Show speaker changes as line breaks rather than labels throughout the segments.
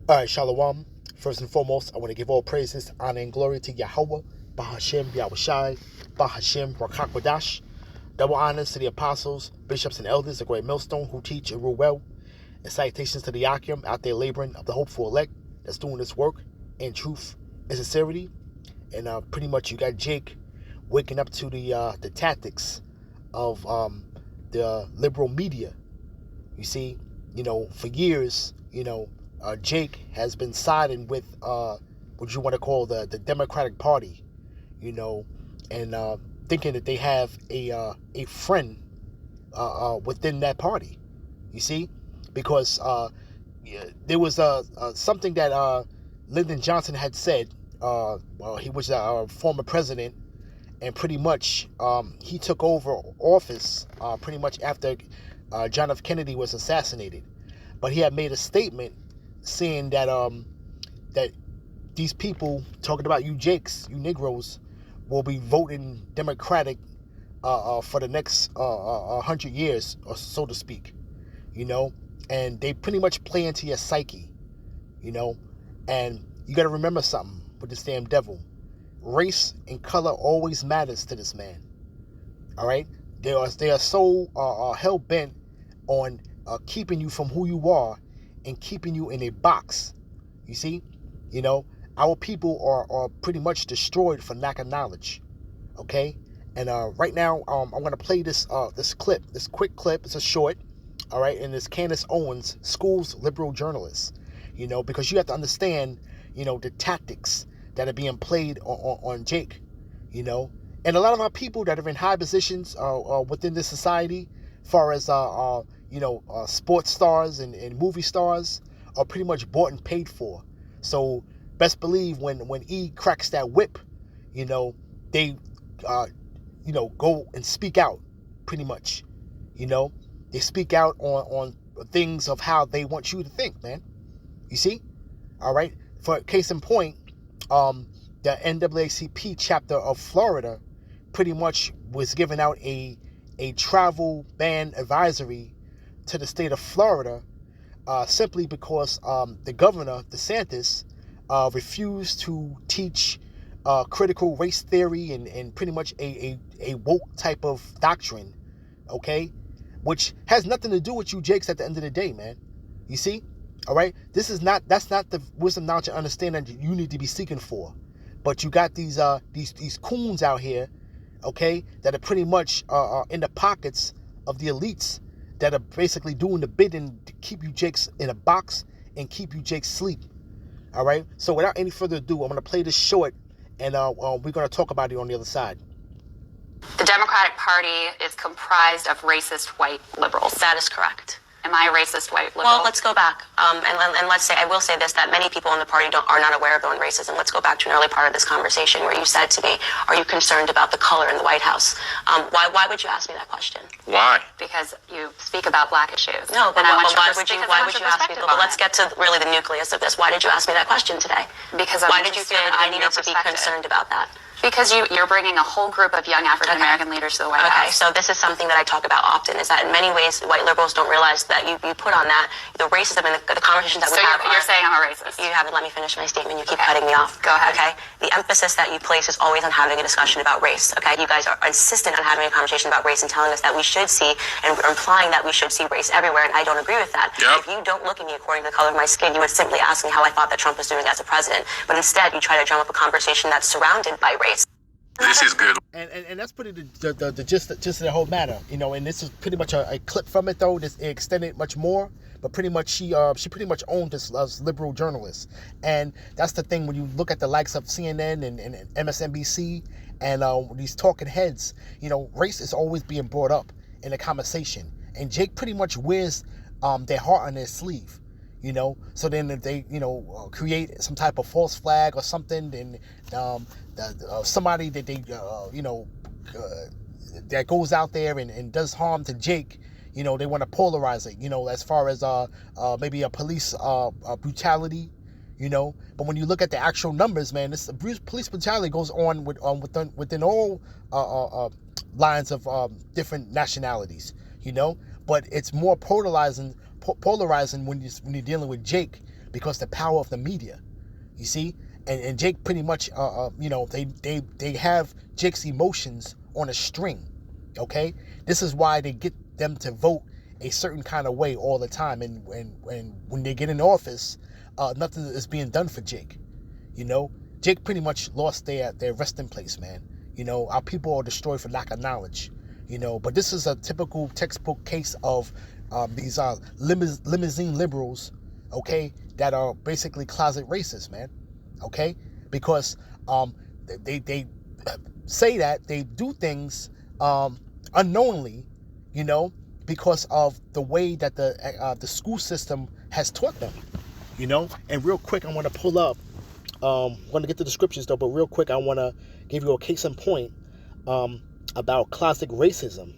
All right, Shalom. First and foremost, I want to give all praises, honor, and glory to Yahweh, Bahashem, Yahushai, Bahashem, Rakakwadash. Double honors to the apostles, bishops, and elders, the great millstone who teach and rule well. And salutations to the Akim out there laboring of the hopeful elect that's doing this work in truth and sincerity. And pretty much you got Jake waking up to the tactics of the liberal media. You see, for years, Jake has been siding with what you want to call the Democratic Party, and thinking that they have a friend within that party. You see, because there was something that Lyndon Johnson had said. Well, he was a former president, and pretty much he took over office pretty much after John F. Kennedy was assassinated. But he had made a statement saying that that these people, talking about you Jakes, you Negroes, will be voting Democratic for the next 100 years, or so to speak, and they pretty much play into your psyche, and you got to remember something with this damn devil. Race and color always matters to this man. All right, they are so hell bent on keeping you from who you are and keeping you in a box. You see, our people are pretty much destroyed for lack of knowledge. Okay, and right now I'm gonna play this quick clip. It's a short, all right, and it's Candace Owens, school's liberal journalist. Because you have to understand, the tactics that are being played on Jake, and a lot of our people that are in high positions within this society, far as sports stars and movie stars, are pretty much bought and paid for. So best believe when E cracks that whip, they go and speak out pretty much. They speak out on things of how they want you to think, man. You see? All right. For case in point, the NAACP chapter of Florida pretty much was giving out a travel ban advisory to the state of Florida simply because the governor, DeSantis, refused to teach critical race theory and pretty much a woke type of doctrine, okay? Which has nothing to do with you Jakes at the end of the day, man. You see? All right? That's not the wisdom, knowledge, and understanding that you need to be seeking for. But you got these coons out here, okay, that are pretty much in the pockets of the elites that are basically doing the bidding to keep you Jakes in a box and keep you Jakes sleep. All right? So without any further ado, I'm going to play this short, and we're going to talk about it on the other side.
The Democratic Party is comprised of racist white liberals.
That is correct.
Am I a racist white liberal?
Well, let's go back. And let's say, I will say this, that many people in the party are not aware of their own racism. Let's go back to an early part of this conversation where you said to me, are you concerned about the color in the White House? Why would you ask me that question?
Why?
Because you speak about black issues.
No, but
why
would you ask me? But let's get to really the nucleus of this. Why did you ask me that question today?
Because
why did you feel that I needed to be concerned about that?
Because you're bringing a whole group of young African American leaders to the White House.
Okay, so this is something that I talk about often, is that in many ways, white liberals don't realize that you put on that the racism and the conversations that we have.
So you're saying I'm a racist?
You haven't let me finish my statement. You keep cutting me off.
Go ahead.
Okay? The emphasis that you place is always on having a discussion about race. Okay? You guys are insistent on having a conversation about race and telling us that we should see, and implying that we should see race everywhere, and I don't agree with that.
Yep.
If you don't look at me according to the color of my skin, you would simply ask me how I thought that Trump was doing as a president. But instead, you try to drum up a conversation that's surrounded by race.
This is good.
And that's pretty the gist of the whole matter, and this is pretty much a clip from it, though. This extended much more, but pretty much she pretty much owned this liberal journalist. And that's the thing, when you look at the likes of CNN and MSNBC and these talking heads, race is always being brought up in the conversation. And Jake pretty much wears their heart on their sleeve. So then if they, create some type of false flag or something, then somebody that they, that goes out there and does harm to Jake, they want to polarize it, as far as maybe a police brutality, But when you look at the actual numbers, man, this police brutality goes on within all lines of different nationalities, But it's more polarizing polarizing when you're dealing with Jake, because the power of the media, you see, and Jake pretty much, they have Jake's emotions on a string, okay? This is why they get them to vote a certain kind of way all the time, and when they get in office, nothing is being done for Jake, Jake pretty much lost their resting place, man. Our people are destroyed for lack of knowledge, but this is a typical textbook case of these limousine liberals, okay, that are basically closet racists, man, okay, because they say that they do things unknowingly, because of the way that the school system has taught them, And real quick, I want to pull up. I'm going to get to the scriptures though, but real quick, I want to give you a case in point about classic racism,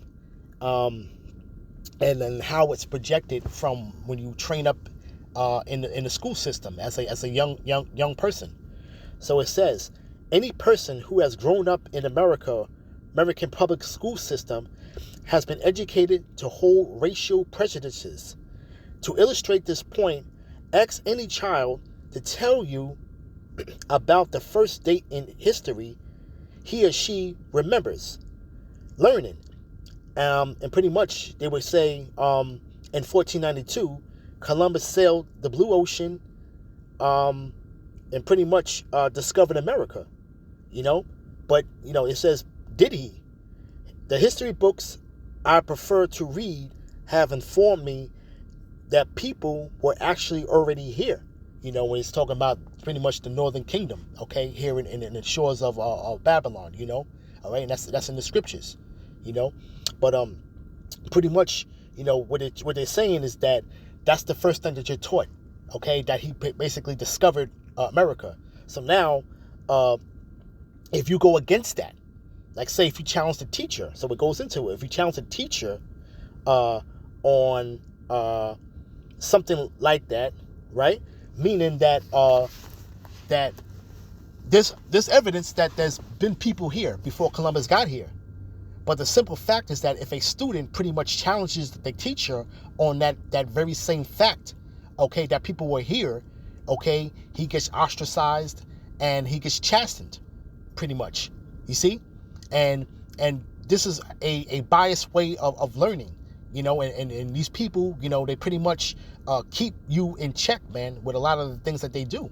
and then how it's projected from when you train up in the school system as a young person. So it says, any person who has grown up in American public school system has been educated to hold racial prejudices. To illustrate this point, ask any child to tell you about the first date in history he or she remembers learning. And pretty much they would say in 1492, Columbus sailed the blue ocean and pretty much discovered America, But, it says, did he? The history books I prefer to read have informed me that people were actually already here, when it's talking about pretty much the Northern Kingdom, okay, here in the shores of Babylon, all right, and that's in the scriptures, but pretty much, what they're saying is that that's the first thing that you're taught, okay, that he basically discovered America. So now, if you go against that, like say if you challenge the teacher, so it goes into it, if you challenge the teacher on something like that, right? Meaning that that there's evidence that there's been people here before Columbus got here. But the simple fact is that if a student pretty much challenges the teacher on that very same fact, okay, that people were here, okay, he gets ostracized and he gets chastened, pretty much. You see? And this is a biased way of learning, and these people, they pretty much keep you in check, man, with a lot of the things that they do.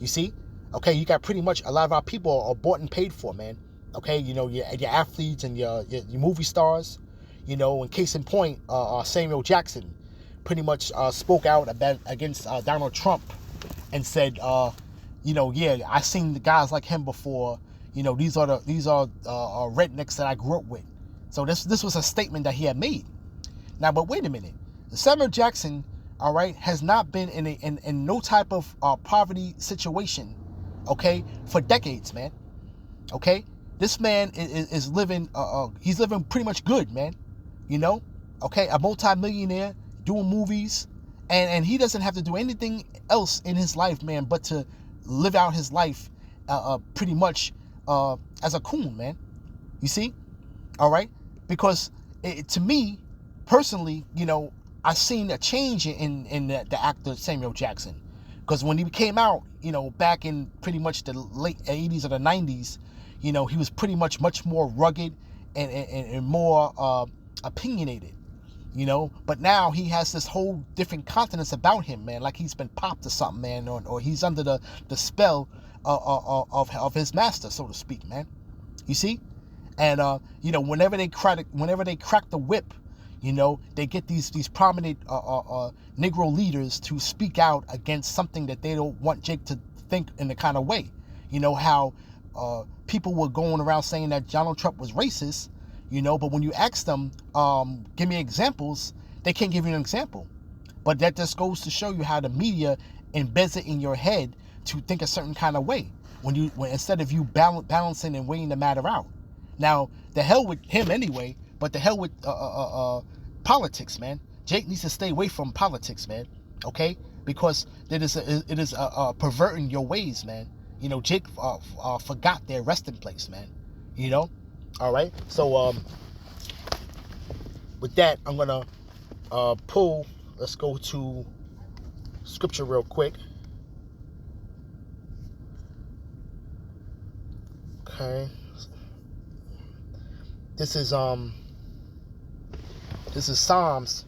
You see? Okay, you got pretty much a lot of our people are bought and paid for, man. Okay, your athletes and your movie stars, in case in point, Samuel Jackson pretty much spoke out against Donald Trump and said, yeah, I seen the guys like him before. These are rednecks that I grew up with. So this was a statement that he had made. Now, but wait a minute, Samuel Jackson, all right, has not been in no type of poverty situation, okay, for decades, man. Okay, this man is living, he's living pretty much good, man. Okay, a multi-millionaire doing movies, and he doesn't have to do anything else in his life, man, but to live out his life, pretty much. As a coon, man. You see? All right? Because to me, personally, I've seen a change in the actor Samuel Jackson. Because when he came out, back in pretty much the late 80s or the 90s, he was pretty much more rugged and more opinionated, But now he has this whole different countenance about him, man. Like he's been popped or something, man. Or he's under the spell of his master, so to speak, man. You see? And whenever they crack the whip, they get these prominent Negro leaders to speak out against something that they don't want Jake to think in the kind of way. How people were going around saying that Donald Trump was racist, but when you ask them, give me examples, they can't give you an example. But that just goes to show you how the media embeds it in your head to think a certain kind of way when instead of you balancing and weighing the matter out. Now, the hell with him anyway, but the hell with politics, man. Jake needs to stay away from politics, man. Okay, because it is perverting your ways, man. Jake forgot their resting place, man. All right. So with that, I'm gonna pull let's go to Scripture real quick. Okay. This is Psalms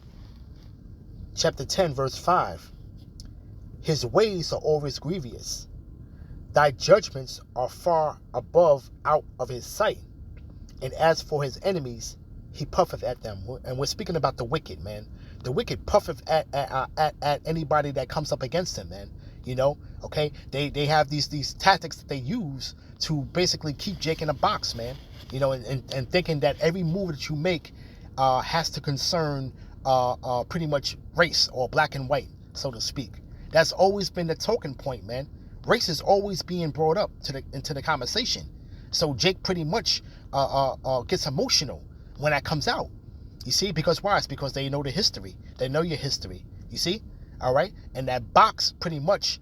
chapter 10, verse 5. His ways are always grievous. Thy judgments are far above out of his sight. And as for his enemies, he puffeth at them. And we're speaking about the wicked, man. The wicked puffeth at anybody that comes up against him, man. You know, okay? They have these tactics that they use to basically keep Jake in a box, man. You know, and thinking that every move that you make has to concern pretty much race or black and white, so to speak. That's always been the talking point, man. Race is always being brought up into the conversation. So Jake pretty much gets emotional when that comes out. You see, because why? It's because they know the history. They know your history. You see, all right. And that box pretty much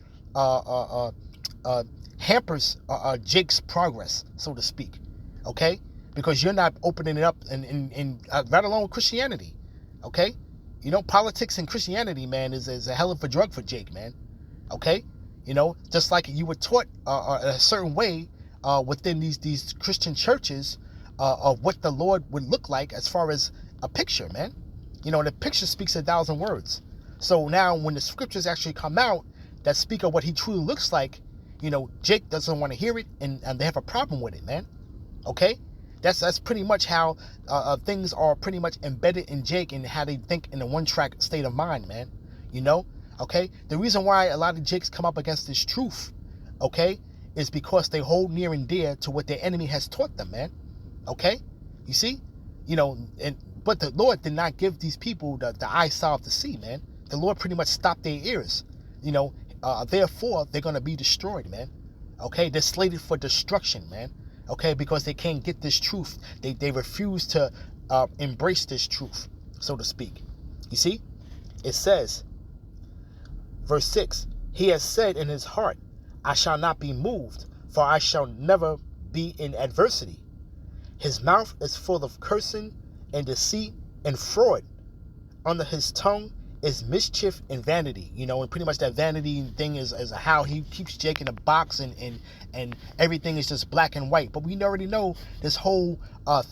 hampers Jake's progress, so to speak. Okay, because you're not opening it up in right along with Christianity. Okay, you know, politics and Christianity, man, is a hell of a drug for Jake, man. Okay, you know, just like you were taught a certain way within these Christian churches of what the Lord would look like as far as a picture, man. You know, the picture speaks 1,000 words. So now when the scriptures actually come out that speak of what he truly looks like, you know, Jake doesn't want to hear it, and they have a problem with it, man. Okay, that's pretty much how things are pretty much embedded in Jake and how they think in a one-track state of mind, man. You know, okay, the reason why a lot of Jakes come up against this truth, okay, is because they hold near and dear to what their enemy has taught them, man. Okay, you see, you know, but the Lord did not give these people the eyesight to see, man. The Lord pretty much stopped their ears, you know. Therefore, they're gonna be destroyed, man. Okay, they're slated for destruction, man. Okay, because they can't get this truth. They refuse to embrace this truth, so to speak. You see, it says, verse 6, he has said in his heart, I shall not be moved, for I shall never be in adversity. His mouth is full of cursing and deceit and fraud. Under his tongue is mischief and vanity. You know, and pretty much that vanity thing is how he keeps Jake in a box, and everything is just black and white. But we already know this whole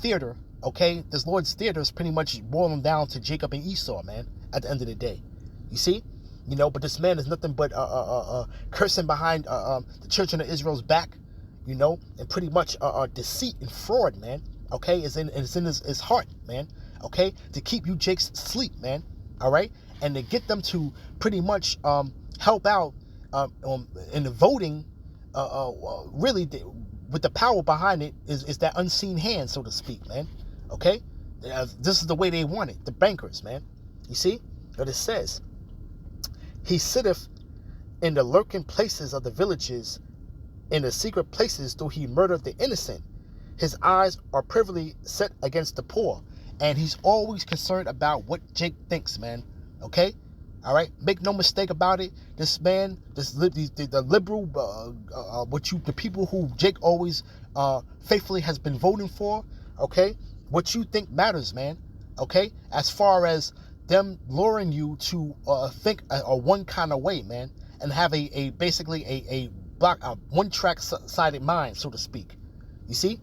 theater, okay? This Lord's theater is pretty much boiling down to Jacob and Esau, man, at the end of the day. You see? You know, but this man is nothing but cursing behind the children of Israel's back, you know, and pretty much deceit and fraud, man, okay, is in his heart, man, okay, to keep you Jakes asleep, man, all right, and to get them to pretty much help out in the voting, really, with the power behind it is that unseen hand, so to speak, man, okay, this is the way they want it, the bankers, man, you see what it says. He sitteth in the lurking places of the villages, in the secret places do he murder the innocent. His eyes are privily set against the poor, and he's always concerned about what Jake thinks, man. Okay? All right? Make no mistake about it. This man, the liberal, the people who Jake always faithfully has been voting for, okay? What you think matters, man. Okay? As far as them luring you to think a one kind of way, man, and have basically a one-track sided mind, so to speak. You see,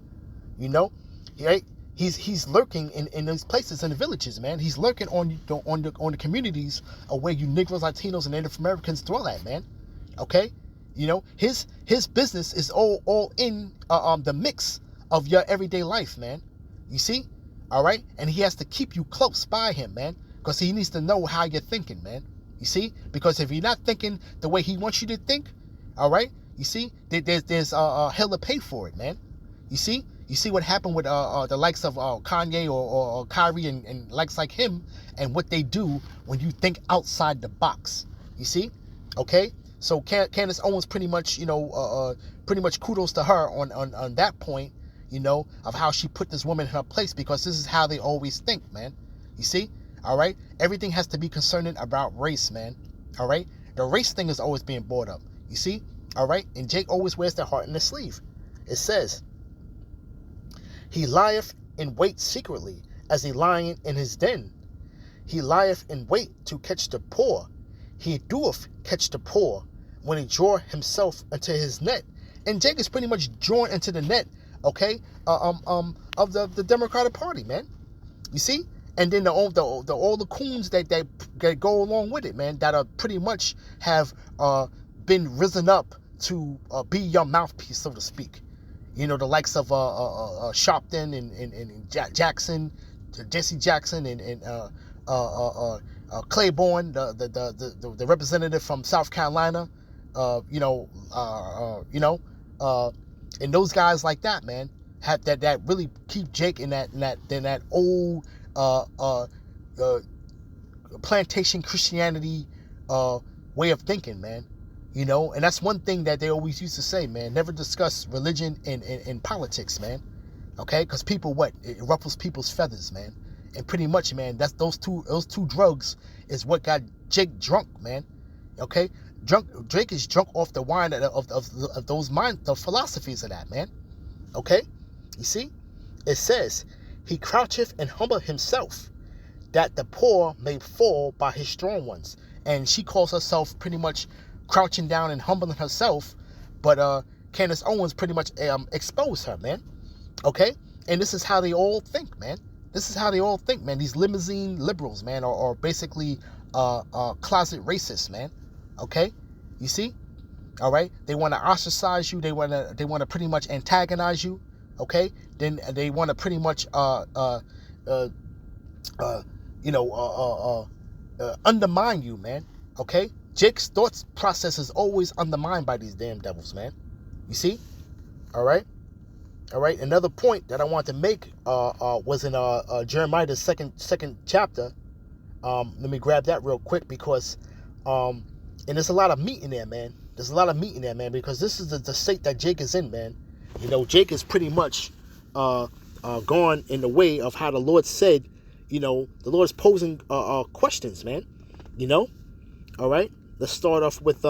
you know, right? He's lurking in those places in the villages, man. He's lurking on the communities where you Negroes, Latinos, and Native Americans dwell at, man. Okay, you know, his business is all in the mix of your everyday life, man. You see, all right, and he has to keep you close by him, man. Because he needs to know how you're thinking, man. You see? Because if you're not thinking the way he wants you to think, all right? You see? There's hell to pay for it, man. You see? You see what happened with the likes of Kanye or Kyrie and likes like him, and what they do when you think outside the box. You see? Okay? So Candace Owens pretty much, you know, pretty much kudos to her on that point, you know, of how she put this woman in her place, because this is how they always think, man. You see? All right, everything has to be concerning about race, man. All right, the race thing is always being brought up. You see, all right, and Jake always wears their heart in his sleeve. It says, he lieth in wait secretly as a lion in his den. He lieth in wait to catch the poor. He doeth catch the poor when he draw himself into his net. And Jake is pretty much drawn into the net, okay, of the Democratic Party, man. You see? And then all the coons that go along with it, man, that are pretty much have been risen up to be your mouthpiece, so to speak. You know, the likes of Sharpton and Jackson, Jesse Jackson and Claiborne, the representative from South Carolina, and those guys like that, man, have that really keep Jake in that old plantation Christianity way of thinking, man. You know, and that's one thing that they always used to say, man, never discuss religion and politics, man. Okay, because it ruffles people's feathers, man. And pretty much, man, that's those two drugs is what got Jake drunk, man. Okay, Drake is drunk off the wine of the philosophies of that, man. Okay, you see, it says he croucheth and humbleth himself, that the poor may fall by his strong ones. And she calls herself pretty much crouching down and humbling herself, but Candace Owens pretty much exposed her, man. Okay, and this is how they all think, man. This is how they all think, man. These limousine liberals, man, are basically closet racists, man. Okay, you see, all right. They want to ostracize you. They want to pretty much antagonize you. Okay, then they want to pretty much undermine you, man. Okay, Jake's thoughts process is always undermined by these damn devils, man. You see, all right. Another point that I want to make was in Jeremiah the second chapter. Let me grab that real quick because and there's a lot of meat in there, man. There's a lot of meat in there, man, because this is the state that Jake is in, man. You know, Jake is pretty much gone in the way of how the Lord said. You know, the Lord's posing questions, man. You know, all right. Let's start off with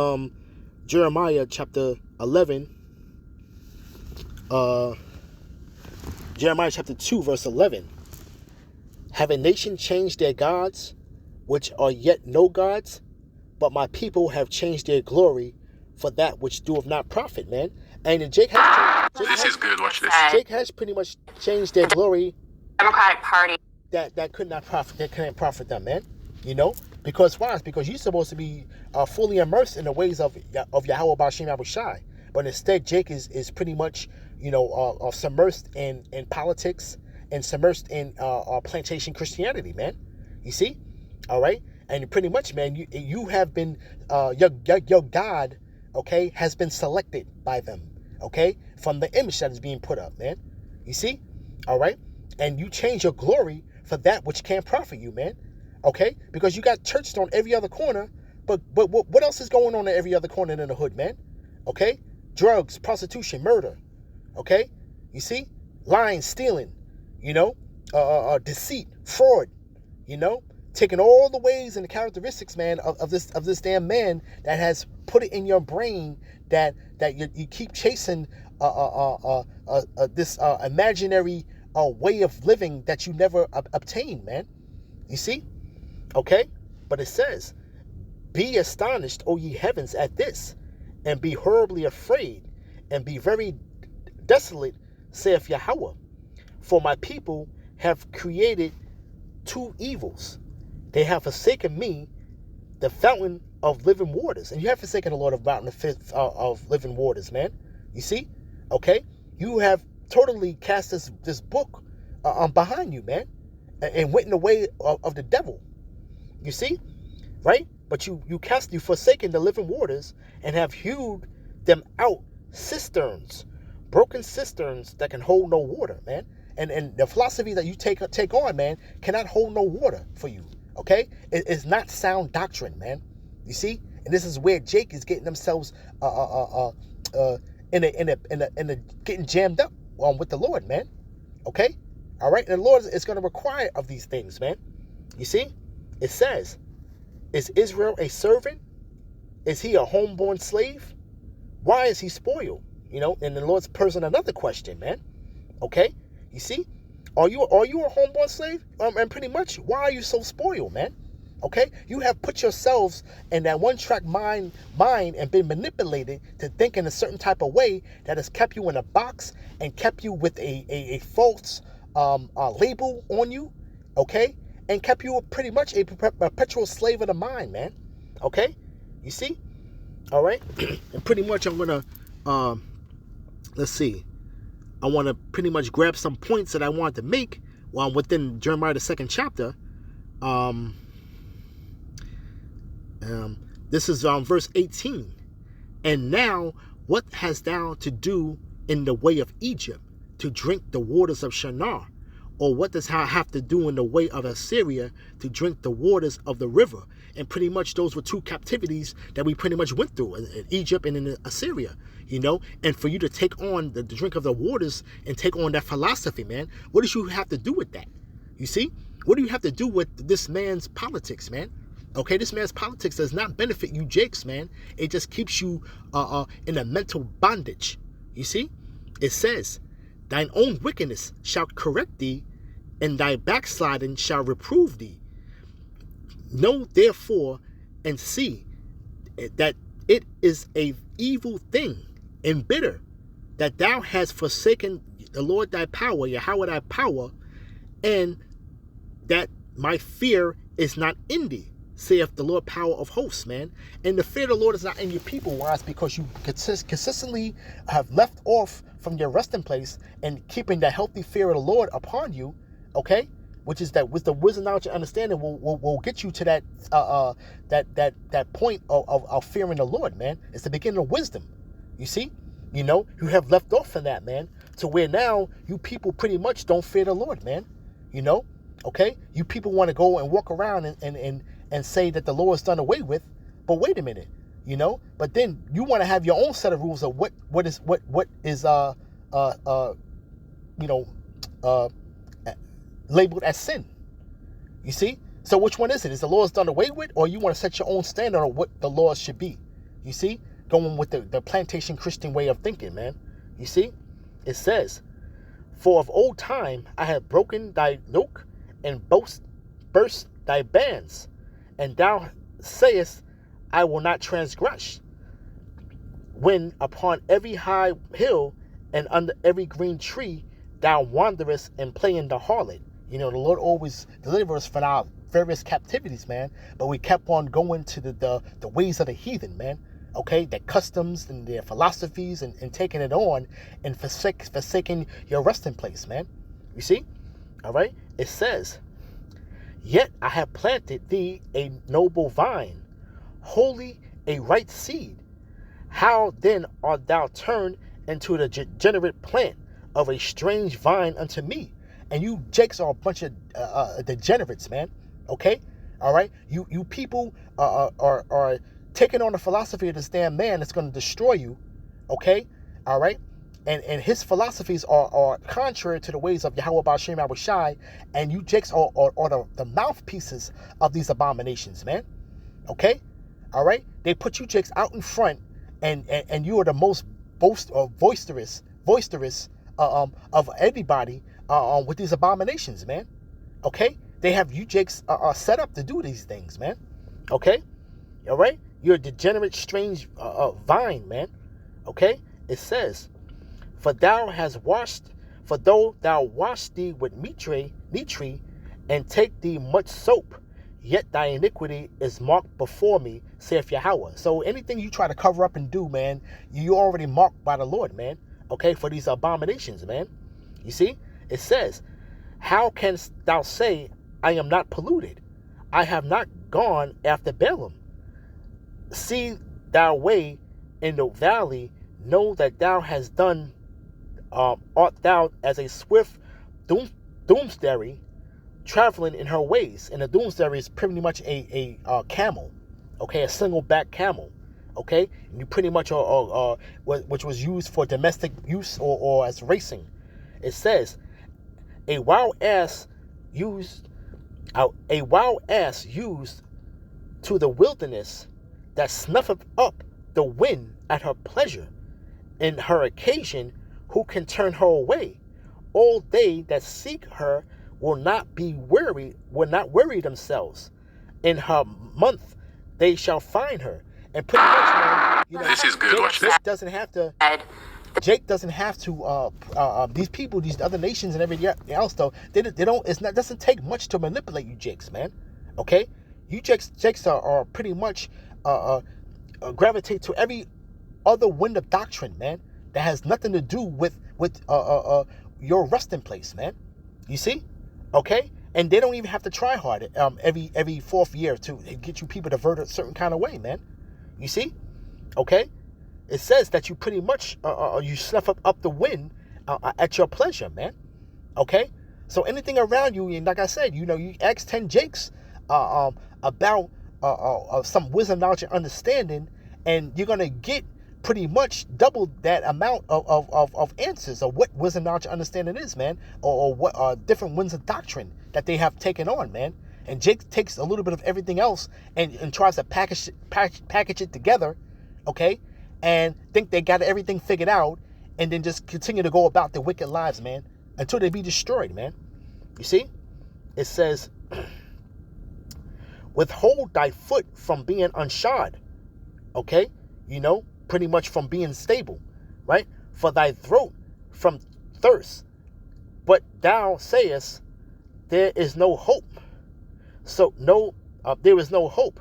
Jeremiah chapter 11. Jeremiah chapter 2, verse 11. Have a nation changed their gods, which are yet no gods? But my people have changed their glory for that which doeth not profit, man. And Jake has...
This is good. Watch this.
Jake has pretty much changed their glory.
Democratic Party.
That could not profit. That couldn't profit them, man. You know? Because why? It's because you're supposed to be fully immersed in the ways of Yahweh Ba'ashem Yahushai. But instead, Jake is pretty much, submersed in politics and submersed in plantation Christianity, man. You see? All right? And pretty much, man, you have been, your God, okay, has been selected by them, okay, from the image that is being put up, man. You see? All right? And you change your glory for that which can't profit you, man. Okay? Because you got churches on every other corner, but what else is going on in every other corner in the hood, man? Okay? Drugs, prostitution, murder. Okay? You see? Lying, stealing, deceit, fraud, taking all the ways and the characteristics, man, of this damn man that has put it in your brain that you keep chasing this imaginary way of living that you never obtained, man. You see? Okay? But it says, be astonished, O ye heavens, at this, and be horribly afraid, and be very desolate, saith Yahweh. For my people have created two evils. They have forsaken me, the fountain of living waters. And you have forsaken the Lord of fountain of living waters, man. You see? Okay? You have totally cast this book behind you, man. And went in the way of the devil. You see? Right? But you forsaken the living waters and have hewed them out cisterns, broken cisterns that can hold no water, man. And the philosophy that you take on, man, cannot hold no water for you. Okay? It's not sound doctrine, man. You see? And this is where Jake is getting themselves getting jammed up with the Lord, man. Okay? All right? And the Lord is going to require of these things, man. You see? It says, is Israel a servant? Is he a homeborn slave? Why is he spoiled? And the Lord's posing another question, man. Okay? You see? Are you a homeborn slave? And pretty much, why are you so spoiled, man? Okay? You have put yourselves in that one-track mind and been manipulated to think in a certain type of way that has kept you in a box and kept you with a false label on you, okay? And kept you pretty much a perpetual slave of the mind, man. Okay? You see? All right? And pretty much I'm going to, let's see. I want to pretty much grab some points that I wanted to make within Jeremiah, the 2nd chapter. This is verse 18. And now, what hast thou to do in the way of Egypt, to drink the waters of Shinar? Or what does thou have to do in the way of Assyria, to drink the waters of the river? And pretty much those were two captivities that we pretty much went through, in Egypt and in Assyria, you know? And for you to take on the drink of the waters and take on that philosophy, man, what does you have to do with that? You see? What do you have to do with this man's politics, man? Okay, this man's politics does not benefit you jakes, man. It just keeps you in a mental bondage. You see? It says, thine own wickedness shall correct thee, and thy backsliding shall reprove thee. Know therefore and see that it is a evil thing and bitter that thou hast forsaken the Lord thy power, Yahweh thy power, and that my fear is not in thee, saith the Lord power of hosts, man. And the fear of the Lord is not in your people. Why? It's because you consistently have left off from your resting place and keeping that healthy fear of the Lord upon you, okay? Which is that with the wisdom, knowledge, and understanding will get you to that that point of fearing the Lord, man. It's the beginning of wisdom. You see? You know, you have left off from that, man, to where now you people pretty much don't fear the Lord, man. You know? Okay? You people want to go and walk around and say that the Lord's done away with, but wait a minute, you know? But then you want to have your own set of rules of what is labeled as sin. You see? So which one is it? Is the Lord's done away with, or you want to set your own standard on what the laws should be? You see? Going with the plantation Christian way of thinking, man. You see? It says, for of old time I have broken thy yoke and burst thy bands, and thou sayest, I will not transgress. When upon every high hill and under every green tree thou wanderest and playing the harlot. You know, the Lord always delivers us from our various captivities, man. But we kept on going to the ways of the heathen, man. Okay, their customs and their philosophies and taking it on and forsaking your resting place, man. You see? All right? It says, yet I have planted thee a noble vine, holy a right seed. How then art thou turned into the degenerate plant of a strange vine unto me? And you jakes are a bunch of degenerates, man. Okay? All right? You people are taking on the philosophy of this damn man that's going to destroy you. Okay? All right? And his philosophies are contrary to the ways of Yahweh Ba'ashem Yahushai, and you jakes are the mouthpieces of these abominations, man. Okay? All right? They put you jakes out in front, and you are the most boisterous of anybody with these abominations, man. Okay? They have you jakes set up to do these things, man. Okay? All right? You're a degenerate, strange vine, man. Okay? It says, for though thou wash thee with nitre, and take thee much soap, yet thy iniquity is marked before me, saith Yahweh. So anything you try to cover up and do, man, you already marked by the Lord, man. Okay, for these abominations, man. You see? It says, how canst thou say, I am not polluted? I have not gone after Balaam. See thy way in the valley, know that thou hast done, art thou as a swift doomsday traveling in her ways. And a doomsday is pretty much a camel, okay, a single back camel, okay. And you pretty much which was used for domestic use or as racing. It says, a wild ass used to the wilderness, that snuffeth up the wind at her pleasure, in her occasion, who can turn her away? All they that seek her will not weary themselves. In her month they shall find her. And pretty much, man,
This is good. Watch this.
Jake doesn't have to these people, these other nations and everything else, though, they don't, doesn't take much to manipulate you Jakes, man. Okay? You Jakes are pretty much gravitate to every other wind of doctrine, man, that has nothing to do with your resting place, man. You see? Okay? And they don't even have to try hard every fourth year to get you people to vert a certain kind of way, man. You see? Okay? It says that you pretty much you snuff up the wind at your pleasure, man. Okay? So anything around you, and like I said, you ask 10 Jakes about some wisdom, knowledge, and understanding, and you're gonna get pretty much double that amount of answers of what wisdom, knowledge, and understanding is, man, or what different winds of doctrine that they have taken on, man. And Jake takes a little bit of everything else and tries to package it together, okay, and think they got everything figured out, and then just continue to go about their wicked lives, man, until they be destroyed, man. You see? It says, withhold thy foot from being unshod, okay, pretty much from being stable, right? For thy throat from thirst. But thou sayest, there is no hope. So there is no hope.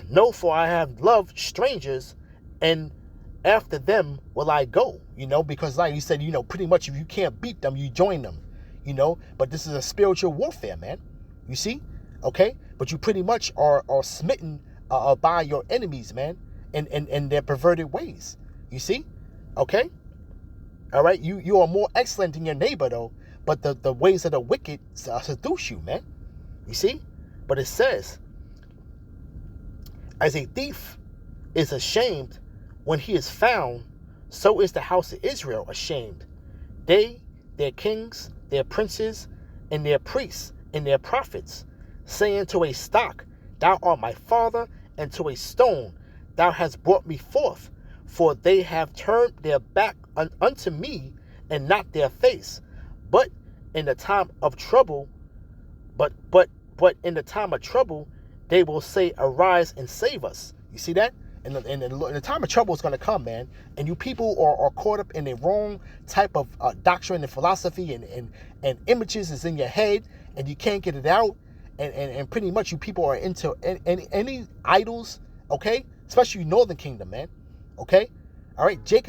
No, for I have loved strangers, and after them will I go. Because like you said, pretty much if you can't beat them, you join them. But this is a spiritual warfare, man. You see? Okay? But you pretty much are smitten by your enemies, man, and their perverted ways. You see? Okay? All right? You are more excellent than your neighbor, though, but the ways of the wicked seduce you, man. You see? But it says, as a thief is ashamed when he is found, so is the house of Israel ashamed. They, their kings, their princes, and their priests, and their prophets, saying to a stock, thou art my father, and to a stone, thou hast brought me forth. For they have turned their back unto me, and not their face. But in the time of trouble, but in the time of trouble, they will say, arise and save us. You see that? And the time of trouble is going to come, man. And you people are caught up in the wrong type of doctrine and philosophy, and images is in your head, and you can't get it out. And pretty much you people are into any idols, okay? Especially Northern Kingdom, man. Okay? All right? Jake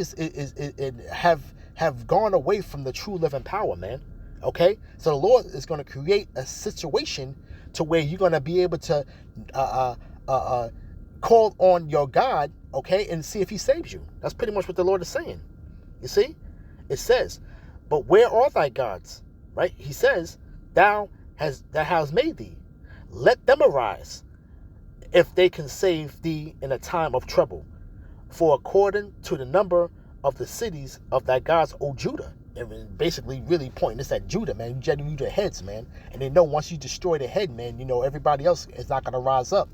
have gone away from the true living power, man. Okay? So the Lord is going to create a situation to where you're going to be able to call on your God, okay, and see if he saves you. That's pretty much what the Lord is saying. You see? It says, but where are thy gods? Right? He says, thou hast made thee. Let them arise, if they can save thee in a time of trouble. For according to the number of the cities of thy gods, O Judah. And basically really pointing this at Judah, man. You the heads, man. And they know once you destroy the head, man, everybody else is not going to rise up.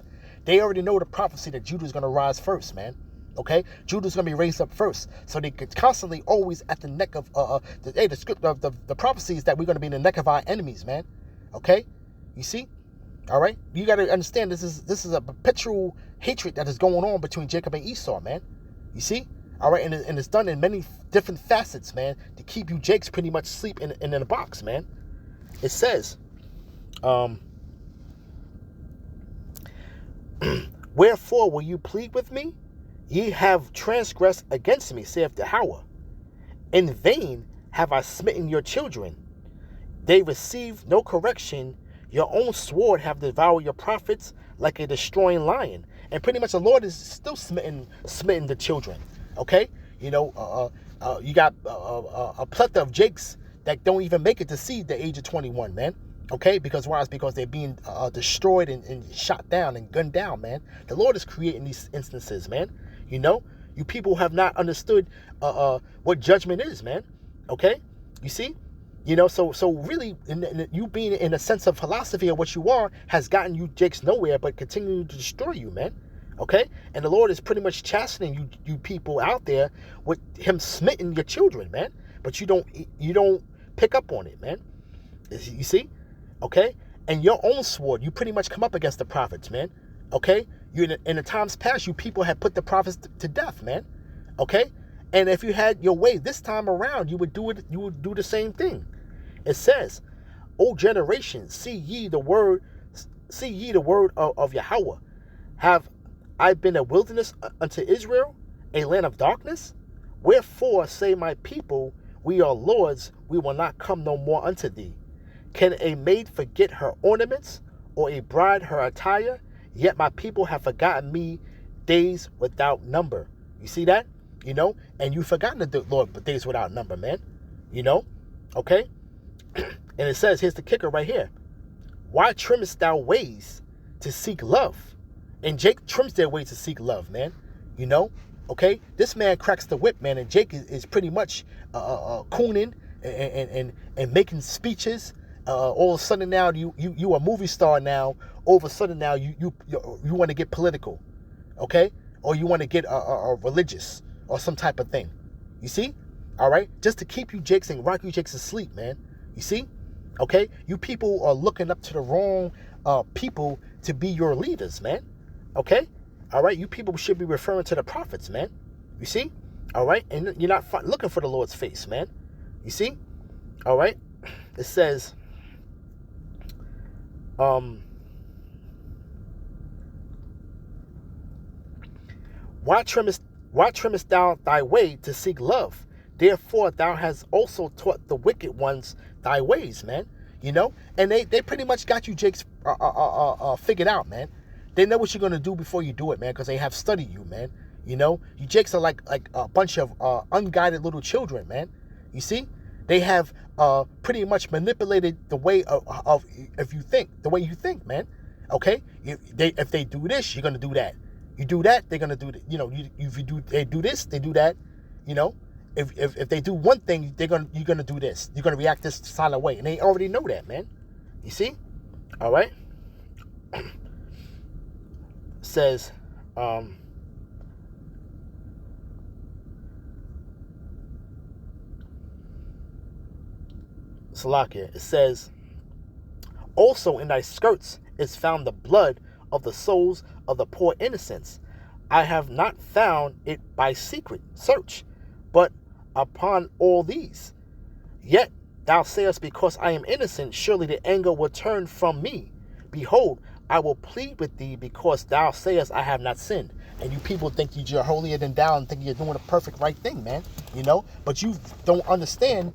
They already know the prophecy that Judah is going to rise first, man. Okay? Judah's going to be raised up first. So they could constantly always at the neck of, the script of the prophecy is that we're going to be in the neck of our enemies, man. Okay? You see? All right? You got to understand this is a perpetual hatred that is going on between Jacob and Esau, man. You see? All right? And it's done in many different facets, man, to keep you Jakes pretty much sleep in a box, man. It says, wherefore will you plead with me? Ye have transgressed against me, saith Yahweh. In vain have I smitten your children. They receive no correction. Your own sword have devoured your prophets like a destroying lion. And pretty much the Lord is still smitten the children. Okay? You got a plethora of Jakes that don't even make it to see the age of 21, man. Okay? Because why? It's because they're being destroyed and shot down and gunned down, man. The Lord is creating these instances, man. You people have not understood what judgment is, man. Okay? You see? So really, you being in a sense of philosophy of what you are has gotten you Jakes nowhere, but continuing to destroy you, man. Okay? And the Lord is pretty much chastening you people out there with him smitten your children, man. But you don't pick up on it, man. You see? Okay? and your own sword, you pretty much come up against the prophets, man. Okay? In the times past, you people had put the prophets to death, man. Okay? And if you had your way this time around, you would do it. You would do the same thing. It says, "O generation, see ye the word of Yahweh. Have I been a wilderness unto Israel, a land of darkness? Wherefore say my people, we are lords, we will not come no more unto thee. Can a maid forget her ornaments, or a bride her attire? Yet my people have forgotten me days without number." You see that? And you've forgotten the Lord days without number, man. Okay? And it says, here's the kicker right here. "Why trimmest thou ways to seek love?" And Jake trims their ways to seek love, man. Okay? This man cracks the whip, man, and Jake is pretty much cooning and making speeches. All of a sudden now you a movie star now. All of a sudden now you want to get political, okay? Or you want to get religious or some type of thing. You see? All right? Just to keep you Jakes and rock you Jakes asleep, man. You see? Okay? You people are looking up to the wrong people to be your leaders, man. Okay? All right? You people should be referring to the prophets, man. You see? All right? And you're not looking for the Lord's face, man. You see? All right? It says, why trimmest thou thy way to seek love? Therefore thou hast also taught the wicked ones thy ways, man. And they pretty much got you Jakes figured out, man. They know what you're gonna do before you do it, man, because they have studied you, man. You Jakes are like a bunch of unguided little children, man. You see? They have pretty much manipulated the way of if you think, the way you think, man. Okay? If they do this, you're gonna do that. You do that, they're gonna do that. They do this, they do that. If they do one thing, you're gonna do this. You're gonna react this silent way, and they already know that, man. You see? All right. Says, Salakia. It says, "Also in thy skirts is found the blood of the souls of the poor innocents. I have not found it by secret search, but upon all these. Yet thou sayest, because I am innocent, surely the anger will turn from me. Behold, I will plead with thee, because thou sayest I have not sinned." And you people think you're holier than thou and think you're doing the perfect right thing, man. But you don't understand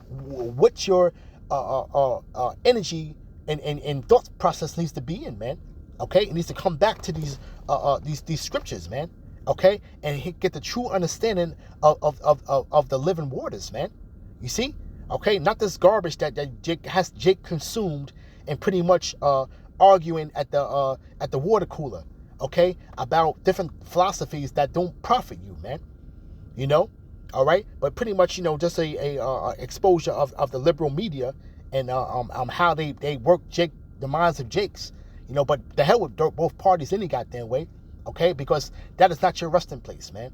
what your energy and thought process needs to be in, man. Okay, it needs to come back to these scriptures, man. Okay, and get the true understanding of the living waters, man. You see? Okay, not this garbage that Jake consumed and pretty much arguing at the water cooler. Okay, about different philosophies that don't profit you, man. All right, but pretty much just a exposure of the liberal media and how they work the minds of Jakes. But the hell with both parties any goddamn way, okay? Because that is not your resting place, man.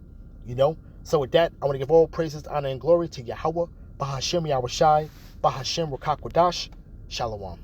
So with that, I want to give all praises, honor, and glory to Yahweh, Bahashem Yahushai, Bahashem Rakakwadash, Shalom.